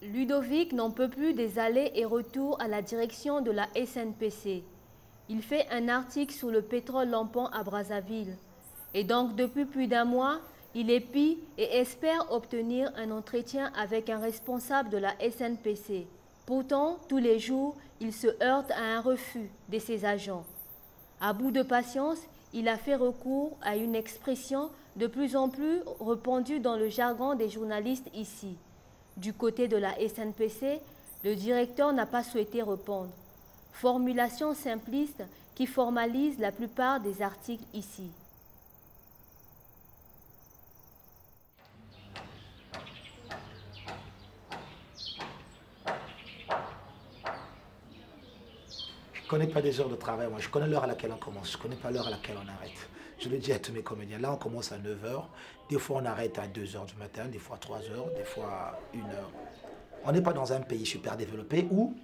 Ludovic n'en peut plus des allers et retours à la direction de la SNPC. Il fait un article sur le pétrole lampant à Brazzaville. Et donc depuis plus d'un mois, il épie et espère obtenir un entretien avec un responsable de la SNPC. Pourtant, tous les jours, il se heurte à un refus de ses agents. À bout de patience, il a fait recours à une expression de plus en plus répandue dans le jargon des journalistes ici. Du côté de la SNPC, le directeur n'a pas souhaité répondre. Formulation simpliste qui formalise la plupart des articles ici. Je ne connais pas des heures de travail, moi. Je connais l'heure à laquelle on commence. Je ne connais pas l'heure à laquelle on arrête. Je le dis à tous mes comédiens. Là, on commence à 9 h. Des fois, on arrête à 2 h du matin, des fois 3 h, des fois 1 h. On n'est pas dans un pays super développé où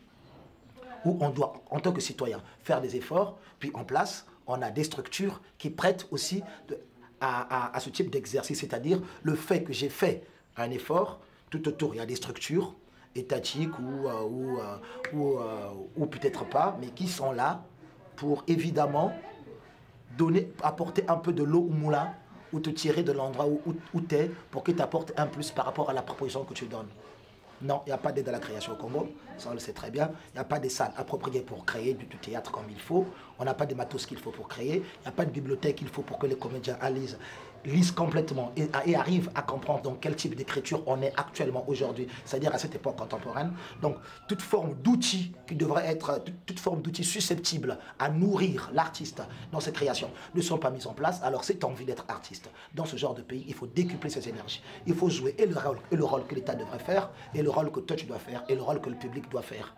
on doit, en tant que citoyen, faire des efforts. Puis en place, on a des structures qui prêtent aussi à ce type d'exercice. C'est-à-dire le fait que j'ai fait un effort, tout autour, il y a des structures étatiques ou peut-être pas, mais qui sont là pour évidemment apporter un peu de l'eau au moulin ou te tirer de l'endroit où tu es pour que tu apportes un plus par rapport à la proposition que tu donnes. Non, il n'y a pas d'aide à la création au Congo, ça on le sait très bien. Il n'y a pas de salles appropriées pour créer du théâtre comme il faut. On n'a pas de matos qu'il faut pour créer. Il n'y a pas de bibliothèque qu'il faut pour que les comédiens lisent complètement et arrivent à comprendre dans quel type d'écriture on est actuellement aujourd'hui, c'est-à-dire à cette époque contemporaine. Donc toute forme d'outil qui devrait être, toute forme d'outil susceptible à nourrir l'artiste dans ses créations ne sont pas mises en place. Alors si tu as envie d'être artiste dans ce genre de pays, il faut décupler ses énergies. Il faut jouer et le rôle que l'État devrait faire, et le rôle que toi tu dois faire, et le rôle que le public doit faire.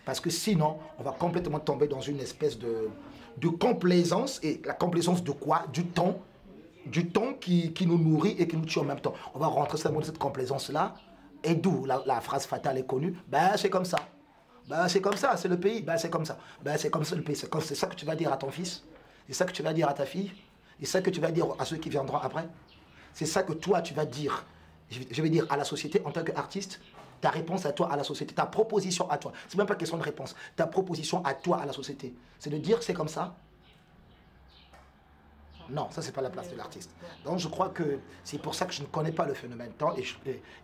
Parce que sinon, on va complètement tomber dans une espèce de complaisance. Et la complaisance de quoi? Du temps qui nous nourrit et qui nous tue en même temps. On va rentrer dans cette complaisance-là. Et d'où la phrase fatale est connue. Ben c'est comme ça. Ben c'est comme ça, c'est le pays. Ben c'est comme ça. Ben c'est comme ça le pays. C'est ça que tu vas dire à ton fils. C'est ça que tu vas dire à ta fille. C'est ça que tu vas dire à ceux qui viendront après. C'est ça que toi tu vas dire. Je vais dire à la société en tant qu'artiste. Ta réponse à toi, à la société, ta proposition à toi. C'est même pas question de réponse. Ta proposition à toi, à la société. C'est de dire c'est comme ça. Non, ça c'est pas la place de l'artiste. Donc je crois que c'est pour ça que je ne connais pas le phénomène temps et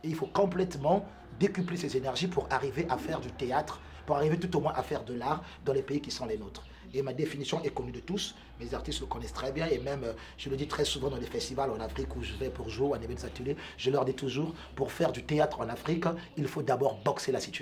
il faut complètement décupler ses énergies pour arriver à faire du théâtre, pour arriver tout au moins à faire de l'art dans les pays qui sont les nôtres. Et ma définition est connue de tous, mes artistes le connaissent très bien et même, je le dis très souvent dans les festivals en Afrique où je vais pour jouer, ou à des ateliers, je leur dis toujours, pour faire du théâtre en Afrique, il faut d'abord boxer la situation.